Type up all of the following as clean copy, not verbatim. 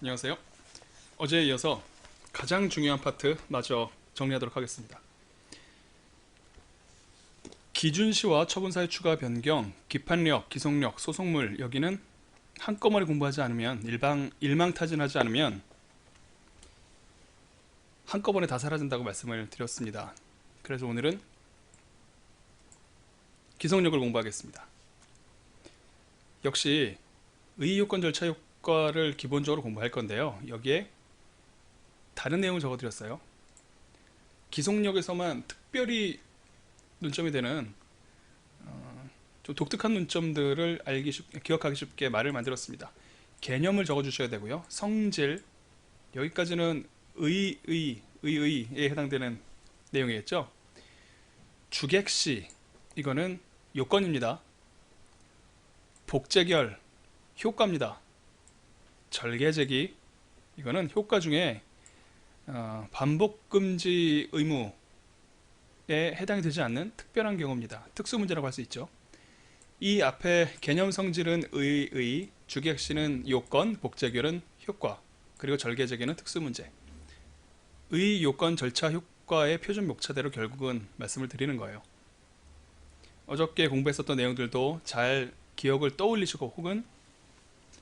안녕하세요. 어제에 이어서 가장 중요한 파트 마저 정리하도록 하겠습니다. 기준시와 처분사의 추가 변경, 기판력, 기속력, 소송물 여기는 한꺼번에 공부하지 않으면 일망타진하지 않으면 한꺼번에 다 사라진다고 말씀을 드렸습니다. 그래서 오늘은 기속력을 공부하겠습니다. 역시 의의요건 절차 효과를 기본적으로 공부할 건데요. 여기에 다른 내용을 적어드렸어요. 기속력에서만 특별히 논점이 되는 좀 독특한 논점들을 기억하기 쉽게 말을 만들었습니다. 개념을 적어주셔야 되고요. 성질, 여기까지는 의의에 해당되는 내용이겠죠. 주객시, 이거는 요건입니다. 복제결, 효과입니다. 절개제기, 이거는 효과 중에 반복금지 의무에 해당이 되지 않는 특별한 경우입니다. 특수문제라고 할 수 있죠. 이 앞에 개념 성질은 의의, 주객시는 요건, 복제결은 효과, 그리고 절개제기는 특수문제. 의, 요건, 절차, 효과의 표준 목차대로 결국은 말씀을 드리는 거예요. 어저께 공부했었던 내용들도 잘 기억을 떠올리시고 혹은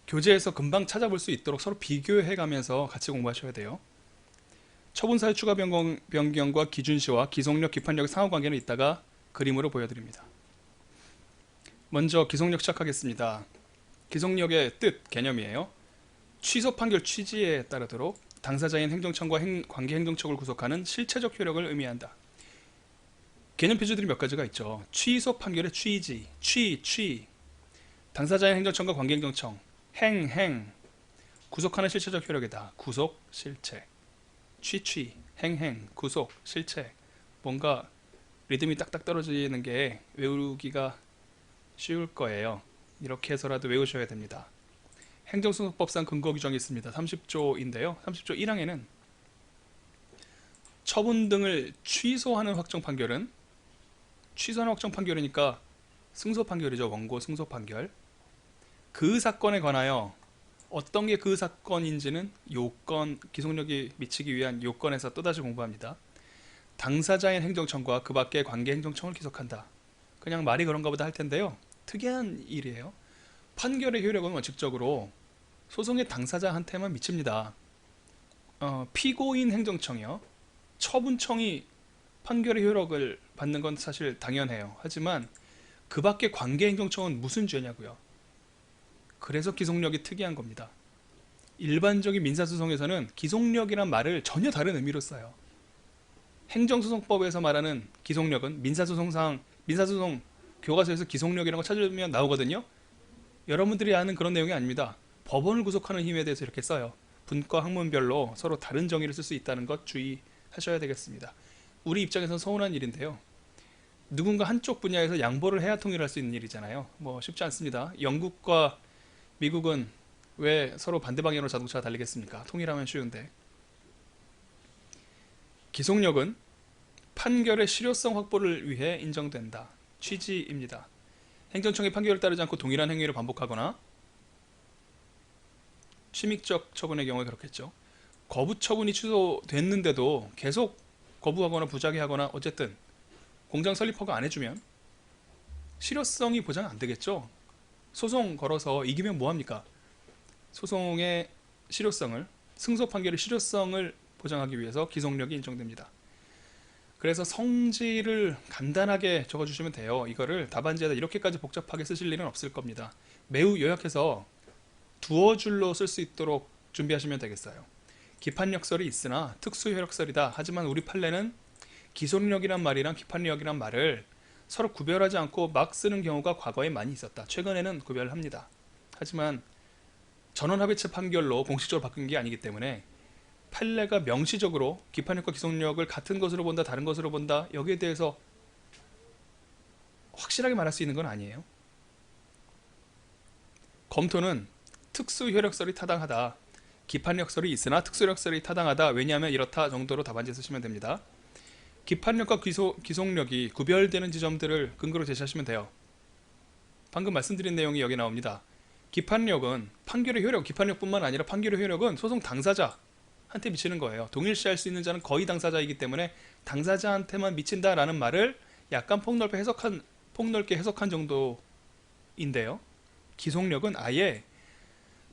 교재에서 금방 찾아볼 수 있도록 서로 비교해 가면서 같이 공부하셔야 돼요. 처분사의 추가 변경과 기준시와 기속력, 기판력의 상호관계는 이따가 그림으로 보여드립니다. 먼저 기속력 시작하겠습니다. 기속력의 뜻, 개념이에요. 취소 판결 취지에 따르도록 당사자인 행정청과 관계 행정청을 구속하는 실체적 효력을 의미한다. 개념 표준들이 몇 가지가 있죠. 취소 판결의 취지, 당사자인 행정청과 관계 행정청, 구속하는 실체적 효력이다. 구속, 실체. 구속, 실체. 뭔가 리듬이 딱딱 떨어지는 게 외우기가 쉬울 거예요. 이렇게 해서라도 외우셔야 됩니다. 행정소송법상 근거 규정이 있습니다. 30조인데요. 30조 1항에는 처분 등을 취소하는 확정 판결은 취소하는 확정 판결이니까 승소 판결이죠. 원고 승소 판결. 그 사건에 관하여 어떤 게 그 사건인지는 요건, 기속력이 미치기 위한 요건에서 또다시 공부합니다. 당사자인 행정청과 그 밖의 관계 행정청을 기속한다. 그냥 말이 그런가 보다 할 텐데요. 특이한 일이에요. 판결의 효력은 원칙적으로 소송의 당사자한테만 미칩니다. 피고인 행정청이요. 처분청이 판결의 효력을 받는 건 사실 당연해요. 하지만 그 밖의 관계 행정청은 무슨 죄냐고요. 그래서 기속력이 특이한 겁니다. 일반적인 민사소송에서는 기속력이란 말을 전혀 다른 의미로 써요. 행정소송법에서 말하는 기속력은 민사소송 교과서에서 기속력이라는 거 찾으면 나오거든요. 여러분들이 아는 그런 내용이 아닙니다. 법원을 구속하는 힘에 대해서 이렇게 써요. 분과 학문별로 서로 다른 정의를 쓸 수 있다는 것 주의하셔야 되겠습니다. 우리 입장에서는 서운한 일인데요. 누군가 한쪽 분야에서 양보를 해야 통일할 수 있는 일이잖아요. 뭐 쉽지 않습니다. 영국과 미국은 왜 서로 반대 방향으로 자동차가 달리겠습니까? 통일하면 쉬운데. 기속력은 판결의 실효성 확보를 위해 인정된다. 취지입니다. 행정청의 판결을 따르지 않고 동일한 행위를 반복하거나 취믹적 처분의 경우에 그렇겠죠. 거부 처분이 취소됐는데도 계속 거부하거나 부작위하거나 어쨌든 공장 설립 허가 안 해주면 실효성이 보장 안 되겠죠. 소송 걸어서 이기면 뭐합니까? 소송의 실효성을, 승소 판결의 실효성을 보장하기 위해서 기속력이 인정됩니다. 그래서 성질을 간단하게 적어주시면 돼요. 이거를 답안지에다 이렇게까지 복잡하게 쓰실 일은 없을 겁니다. 매우 요약해서 두어 줄로 쓸 수 있도록 준비하시면 되겠어요. 기판력설이 있으나 특수효력설이다. 하지만 우리 판례는 기속력이란 말이랑 기판력이란 말을 서로 구별하지 않고 막 쓰는 경우가 과거에 많이 있었다. 최근에는 구별합니다. 하지만 전원합의체 판결로 공식적으로 바뀐 게 아니기 때문에 판례가 명시적으로 기판력과 기속력을 같은 것으로 본다, 다른 것으로 본다, 여기에 대해서 확실하게 말할 수 있는 건 아니에요. 검토는 특수효력설이 타당하다. 기판력설이 있으나 특수효력설이 타당하다. 왜냐하면 이렇다 정도로 답안지에 쓰시면 됩니다. 기판력과 기속력이 구별되는 지점들을 근거로 제시하시면 돼요. 방금 말씀드린 내용이 여기 나옵니다. 기판력은 판결의 효력, 기판력뿐만 아니라 판결의 효력은 소송 당사자한테 미치는 거예요. 동일시할 수 있는 자는 거의 당사자이기 때문에 당사자한테만 미친다라는 말을 약간 폭넓게 해석한 정도인데요. 기속력은 아예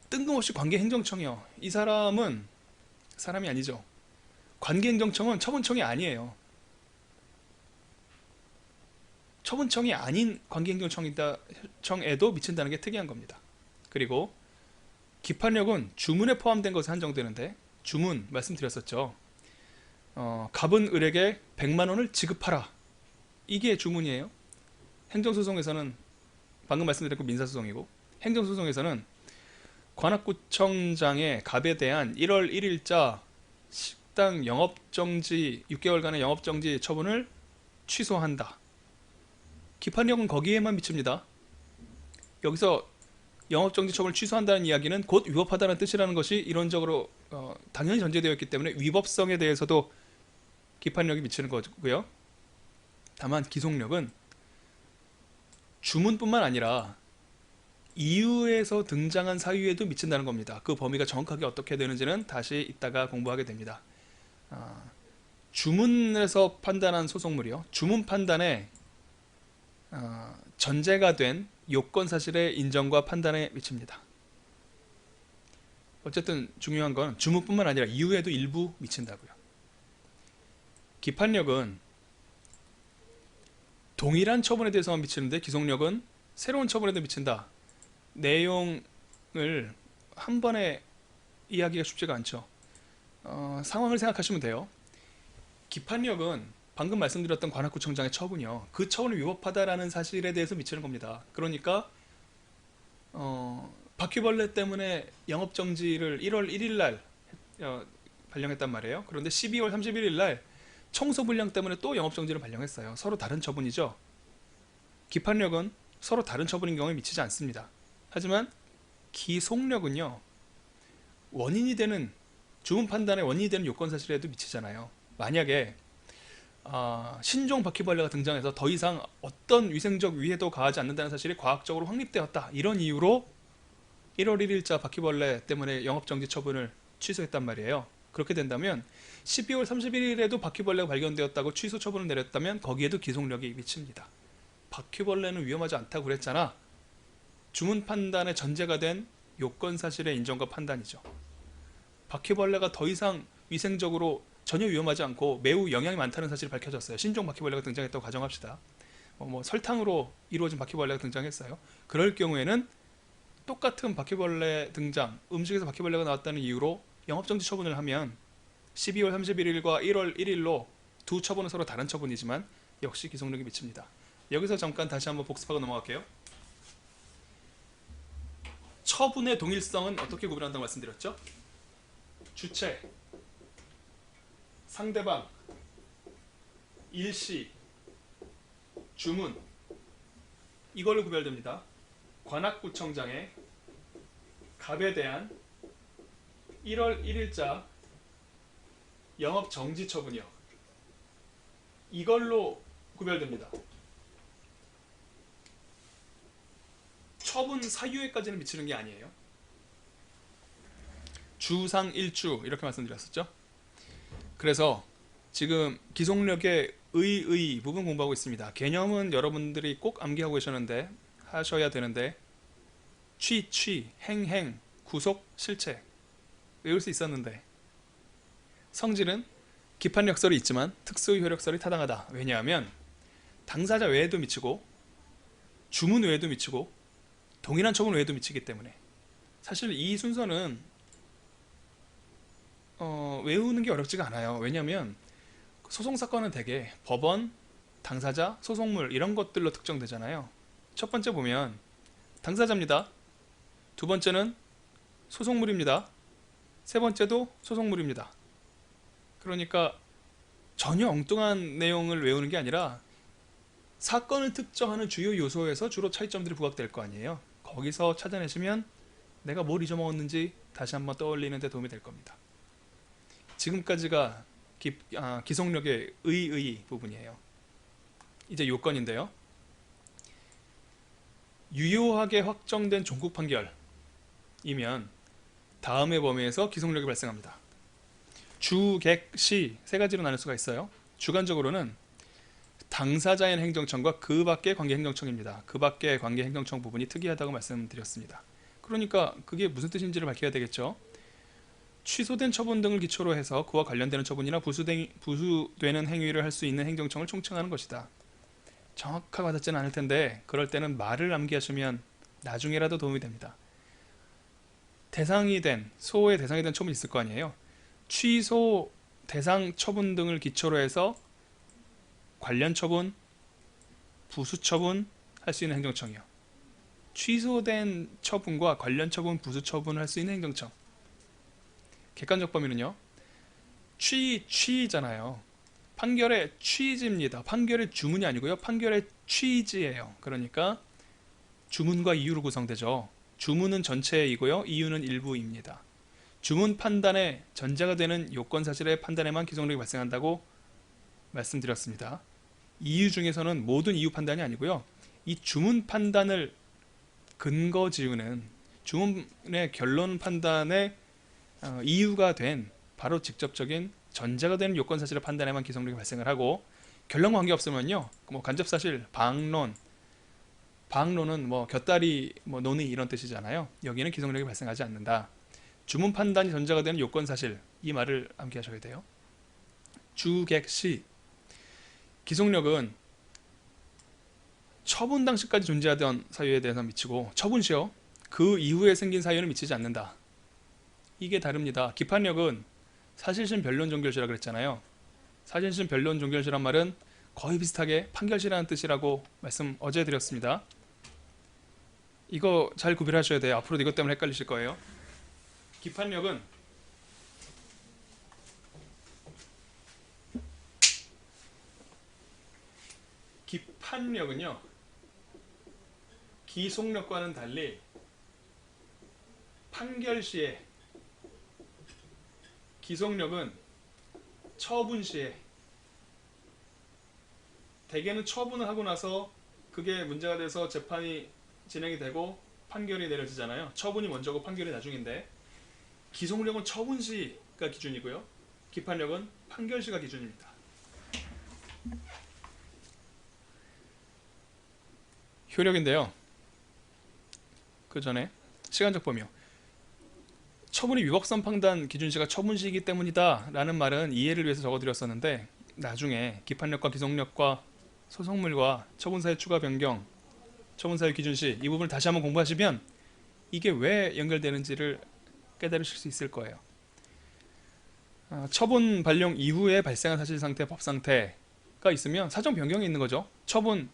뜬금없이 관계행정청이요. 이 사람은 사람이 아니죠. 관계행정청은 처분청이 아니에요. 처분청이 아닌 관계행정청에도 미친다는 게 특이한 겁니다. 그리고 기판력은 주문에 포함된 것에 한정되는데, 주문 말씀드렸었죠. 갑은 을에게 100만 원을 지급하라. 이게 주문이에요. 행정소송에서는 방금 말씀드렸고 민사소송이고, 행정소송에서는 관악구청장의 갑에 대한 1월 1일자 식당 영업정지 6개월간의 영업정지 처분을 취소한다. 기판력은 거기에만 미칩니다. 여기서 영업정지 처분을 취소한다는 이야기는 곧 위법하다는 뜻이라는 것이 이론적으로 당연히 전제되어 있기 때문에 위법성에 대해서도 기판력이 미치는 거고요. 다만 기속력은 주문뿐만 아니라 이유에서 등장한 사유에도 미친다는 겁니다. 그 범위가 정확하게 어떻게 되는지는 다시 이따가 공부하게 됩니다. 주문에서 판단한 소송물이요. 주문 판단에 전제가 된 요건 사실의 인정과 판단에 미칩니다. 어쨌든 중요한 건 주문뿐만 아니라 이유에도 일부 미친다고요. 기판력은 동일한 처분에 대해서만 미치는데 기속력은 새로운 처분에도 미친다. 내용을 한 번에 이야기가 쉽지가 않죠. 상황을 생각하시면 돼요. 기판력은 방금 말씀드렸던 관악구청장의 처분이요. 그 처분이 위법하다라는 사실에 대해서 미치는 겁니다. 그러니까 바퀴벌레 때문에 영업정지를 1월 1일 날 발령했단 말이에요. 그런데 12월 31일 날 청소불량 때문에 또 영업정지를 발령했어요. 서로 다른 처분이죠. 기판력은 서로 다른 처분인 경우에 미치지 않습니다. 하지만 기속력은요, 원인이 되는, 주문 판단의 원인이 되는 요건 사실에도 미치잖아요. 만약에 신종 바퀴벌레가 등장해서 더 이상 어떤 위생적 위해도 가하지 않는다는 사실이 과학적으로 확립되었다, 이런 이유로 1월 1일자 바퀴벌레 때문에 영업정지 처분을 취소했단 말이에요. 그렇게 된다면 12월 31일에도 바퀴벌레가 발견되었다고 취소 처분을 내렸다면 거기에도 기속력이 미칩니다. 바퀴벌레는 위험하지 않다고 그랬잖아. 주문 판단의 전제가 된 요건 사실의 인정과 판단이죠. 바퀴벌레가 더 이상 위생적으로 전혀 위험하지 않고 매우 영향이 많다는 사실이 밝혀졌어요. 신종 바퀴벌레가 등장했다고 가정합시다. 설탕으로 이루어진 바퀴벌레가 등장했어요. 그럴 경우에는 똑같은 바퀴벌레 등장, 음식에서 바퀴벌레가 나왔다는 이유로 영업정지 처분을 하면 12월 31일과 1월 1일로 두 처분은 서로 다른 처분이지만 역시 기속력이 미칩니다. 여기서 잠깐 다시 한번 복습하고 넘어갈게요. 처분의 동일성은 어떻게 구분한다고 말씀드렸죠? 주체, 상대방, 일시, 주문, 이걸로 구별됩니다. 관악구청장의 갑에 대한 1월 1일자 영업정지 처분이요. 이걸로 구별됩니다. 처분 사유에까지는 미치는 게 아니에요. 주상 일주 이렇게 말씀드렸었죠. 그래서 지금 기속력의 의 부분 공부하고 있습니다. 개념은 여러분들이 꼭 암기하고 하셔야 되는데 취, 행, 구속, 실체 외울 수 있었는데, 성질은 기판력설이 있지만 특수효력설이 타당하다. 왜냐하면 당사자 외에도 미치고 주문 외에도 미치고 동일한 처분 외에도 미치기 때문에 사실 이 순서는 외우는 게 어렵지가 않아요. 왜냐하면 소송사건은 대개 법원, 당사자, 소송물 이런 것들로 특정되잖아요. 첫 번째 보면 당사자입니다. 두 번째는 소송물입니다. 세 번째도 소송물입니다. 그러니까 전혀 엉뚱한 내용을 외우는 게 아니라 사건을 특정하는 주요 요소에서 주로 차이점들이 부각될 거 아니에요. 거기서 찾아내시면 내가 뭘 잊어먹었는지 다시 한번 떠올리는 데 도움이 될 겁니다. 지금까지가 기속력의 의 부분이에요. 이제 요건인데요. 유효하게 확정된 종국 판결, 이면 다음의 범위에서 기속력이 발생합니다. 주, 객, 시 세 가지로 나눌 수가 있어요. 주관적으로는 당사자인 행정청과 그 밖의 관계행정청입니다. 그 밖의 관계행정청 부분이 특이하다고 말씀드렸습니다. 그러니까 그게 무슨 뜻인지를 밝혀야 되겠죠. 취소된 처분 등을 기초로 해서 그와 관련되는 처분이나 부수되는 행위를 할 수 있는 행정청을 총칭하는 것이다. 정확하게 와닿지는 않을 텐데 그럴 때는 말을 암기하시면 나중에라도 도움이 됩니다. 소의 대상이 된 처분이 있을 거 아니에요. 취소 대상 처분 등을 기초로 해서 관련 처분, 부수 처분 할 수 있는 행정청이요. 취소된 처분과 관련 처분, 부수 처분을 할 수 있는 행정청. 객관적 범위는요. 취잖아요. 판결의 취지입니다. 판결의 주문이 아니고요. 판결의 취지예요. 그러니까 주문과 이유로 구성되죠. 주문은 전체이고요. 이유는 일부입니다. 주문 판단의 전제가 되는 요건 사실의 판단에만 기속력이 발생한다고 말씀드렸습니다. 이유 중에서는 모든 이유 판단이 아니고요. 이 주문 판단을 근거 지우는 주문의 결론 판단의 이유가 된 바로 직접적인 전제가 되는 요건 사실의 판단에만 기속력이 발생을 하고 결론과 관계없으면요. 뭐 간접사실, 방론은 뭐 곁다리 논의 이런 뜻이잖아요. 여기는 기속력이 발생하지 않는다. 주문 판단이 전제가 되는 요건 사실 이 말을 암기하셔야 돼요. 주, 객, 시 기속력은 처분 당시까지 존재하던 사유에 대해서 미치고 처분 시요 그 이후에 생긴 사유는 미치지 않는다. 이게 다릅니다. 기판력은 사실심 변론 종결시라 그랬잖아요. 사실심 변론 종결시란 말은 거의 비슷하게 판결시라는 뜻이라고 말씀 어제 드렸습니다. 이거 잘 구별하셔야 돼요. 앞으로도 이것 때문에 헷갈리실 거예요. 기판력은 기속력과는 달리 판결시에 기속력은 처분시에 대개는 처분을 하고 나서 그게 문제가 돼서 재판이 진행이 되고 판결이 내려지잖아요. 처분이 먼저고 판결이 나중인데 기속력은 처분시가 기준이고요. 기판력은 판결시가 기준입니다. 효력인데요. 그 전에 시간적 범위요. 처분이 위법성 판단 기준시가 처분시이기 때문이다 라는 말은 이해를 위해서 적어드렸었는데 나중에 기판력과 기속력과 소송물과 처분사유 추가 변경, 처분사유 기준시 이 부분을 다시 한번 공부하시면 이게 왜 연결되는지를 깨달으실 수 있을 거예요. 처분 발령 이후에 발생한 사실상태, 법상태가 있으면 사정 변경이 있는 거죠. 처분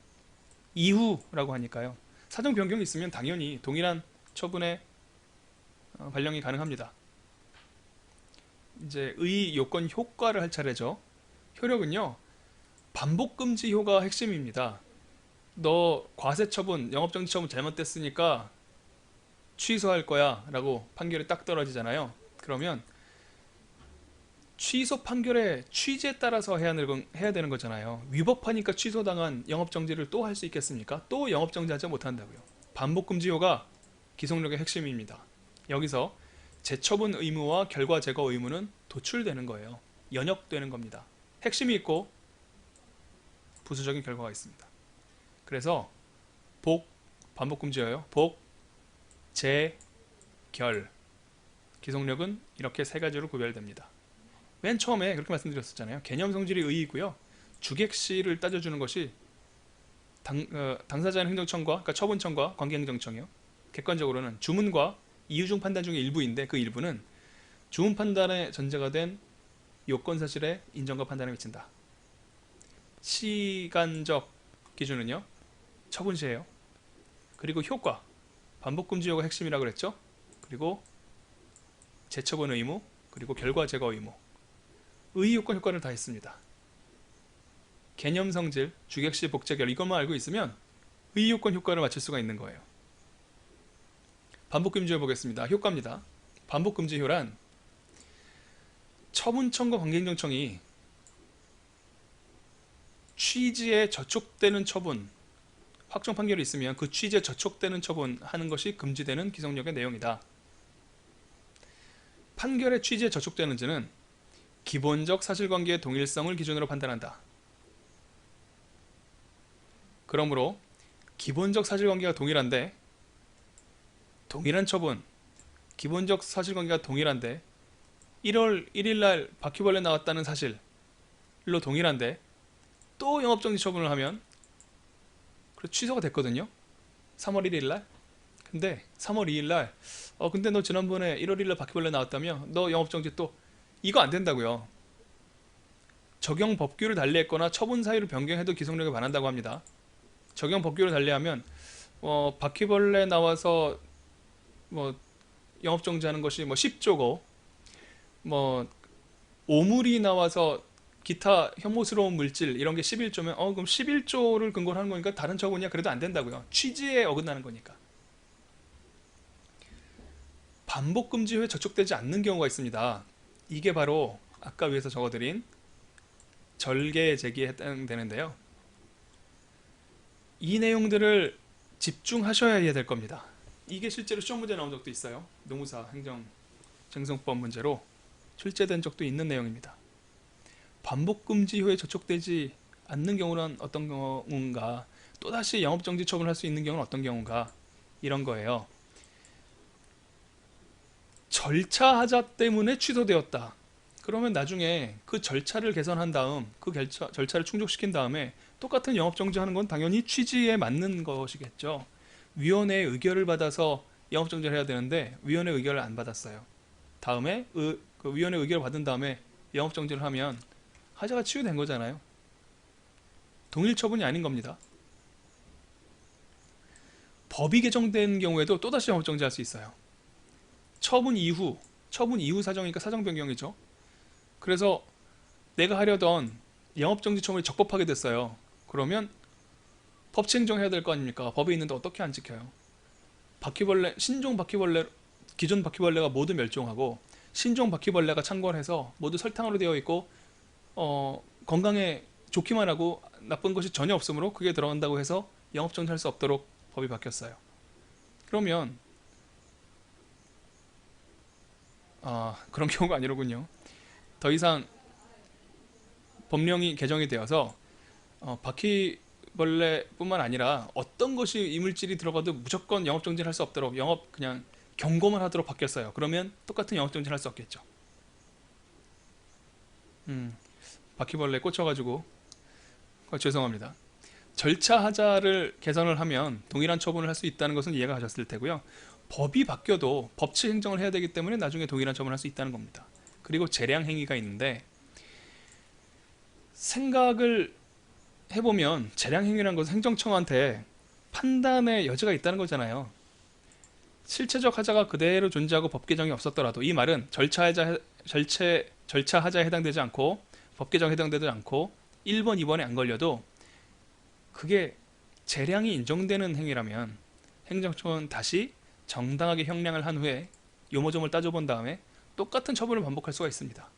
이후라고 하니까요. 사정 변경이 있으면 당연히 동일한 처분의 발령이 가능합니다. 이제 의 요건 효과를 할 차례죠. 효력은요. 반복금지효가 핵심입니다. 너 과세처분, 영업정지처분 잘못됐으니까 취소할 거야 라고 판결이 딱 떨어지잖아요. 그러면 취소 판결의 취지에 따라서 해야 되는 거잖아요. 위법하니까 취소당한 영업정지를 또 할 수 있겠습니까? 또 영업정지하지 못한다고요. 반복금지효가 기속력의 핵심입니다. 여기서 재처분 의무와 결과 제거 의무는 도출되는 거예요. 연역되는 겁니다. 핵심이 있고 부수적인 결과가 있습니다. 그래서 반복금지예요. 재, 결 기속력은 이렇게 세 가지로 구별됩니다. 맨 처음에 그렇게 말씀드렸었잖아요. 개념 성질이 의이고요. 주객시를 따져주는 것이 당사자인 행정청과 그러니까 처분청과 관계행정청이요. 객관적으로는 주문과 이유 중 판단 중의 일부인데 그 일부는 주문 판단의 전제가 된 요건 사실의 인정과 판단에 미친다. 시간적 기준은요. 처분시예요. 그리고 효과 반복금지효가 핵심이라고 그랬죠. 그리고 재처분 의무 그리고 결과 제거 의무 의의 요건 효과를 다 했습니다. 개념 성질, 주객시, 복제결 이것만 알고 있으면 의의 요건 효과를 맞출 수가 있는 거예요. 반복금지효 보겠습니다. 효과입니다. 반복금지효란 처분청과 관계행정청이 취지에 저촉되는 처분 확정 판결이 있으면 그 취지에 저촉되는 처분 하는 것이 금지되는 기속력의 내용이다. 판결의 취지에 저촉되는지는 기본적 사실관계의 동일성을 기준으로 판단한다. 그러므로 기본적 사실관계가 동일한데 동일한 처분, 기본적 사실관계가 동일한데 1월 1일날 바퀴벌레 나왔다는 사실로 동일한데 또 영업정지 처분을 하면 취소가 됐거든요. 3월 1일날. 근데 3월 2일날 근데 너 지난번에 1월 1일날 바퀴벌레 나왔다며? 너 영업정지 또 이거 안 된다고요. 적용 법규를 달리했거나 처분 사유를 변경해도 기성력에 반한다고 합니다. 적용 법규를 달리하면 바퀴벌레 나와서 영업정지하는 것이 10조고 오물이 나와서 기타 혐오스러운 물질 이런 게 11조면 그럼 11조를 근거로 하는 거니까 다른 처분이야 그래도 안 된다고요. 취지에 어긋나는 거니까. 반복금지 후에 저촉되지 않는 경우가 있습니다. 이게 바로 아까 위에서 적어드린 절개 제기에 해당되는데요. 이 내용들을 집중하셔야 될 겁니다. 이게 실제로 시험 문제 나온 적도 있어요. 노무사 행정쟁송법 문제로 출제된 적도 있는 내용입니다. 반복금지 후에 저촉되지 않는 경우는 어떤 경우인가, 또다시 영업정지 처분할 수 있는 경우는 어떤 경우인가, 이런 거예요. 절차하자 때문에 취소되었다. 그러면 나중에 그 절차를 개선한 다음 그 절차를 충족시킨 다음에 똑같은 영업정지하는 건 당연히 취지에 맞는 것이겠죠. 위원회의 의결을 받아서 영업정지를 해야 되는데 위원회 의결을 안 받았어요. 다음에 그 위원회 의결을 받은 다음에 영업정지를 하면 하자가 치유된 거잖아요. 동일 처분이 아닌 겁니다. 법이 개정된 경우에도 또다시 영업정지할 수 있어요. 처분 이후 사정이니까 사정 변경이죠. 그래서 내가 하려던 영업정지 처분이 적법하게 됐어요. 그러면 법치행정해야 될 거 아닙니까? 법에 있는데 어떻게 안 지켜요? 신종 바퀴벌레, 기존 바퀴벌레가 모두 멸종하고 신종 바퀴벌레가 창궐해서 모두 설탕으로 되어 있고 건강에 좋기만 하고 나쁜 것이 전혀 없으므로 그게 들어간다고 해서 영업정지할 수 없도록 법이 바뀌었어요. 그러면 그런 경우가 아니로군요. 더 이상 법령이 개정이 되어서 바퀴벌레뿐만 아니라 어떤 것이 이물질이 들어가도 무조건 영업정지를 할 수 없도록 그냥 경고만 하도록 바뀌었어요. 그러면 똑같은 영업정지를 할 수 없겠죠. 바퀴벌레에 꽂혀가지고 죄송합니다. 절차 하자를 개선을 하면 동일한 처분을 할 수 있다는 것은 이해가 가셨을 테고요. 법이 바뀌어도 법치 행정을 해야 되기 때문에 나중에 동일한 처분을 할 수 있다는 겁니다. 그리고 재량 행위가 있는데 생각을 해보면 재량 행위라는 것은 행정청한테 판단의 여지가 있다는 거잖아요. 실체적 하자가 그대로 존재하고 법 개정이 없었더라도 이 말은 절차 하자에 해당되지 않고 법 개정에 해당되지 않고 1번, 2번에 안 걸려도 그게 재량이 인정되는 행위라면 행정청은 다시 정당하게 형량을 한 후에 요모점을 따져본 다음에 똑같은 처분을 반복할 수가 있습니다.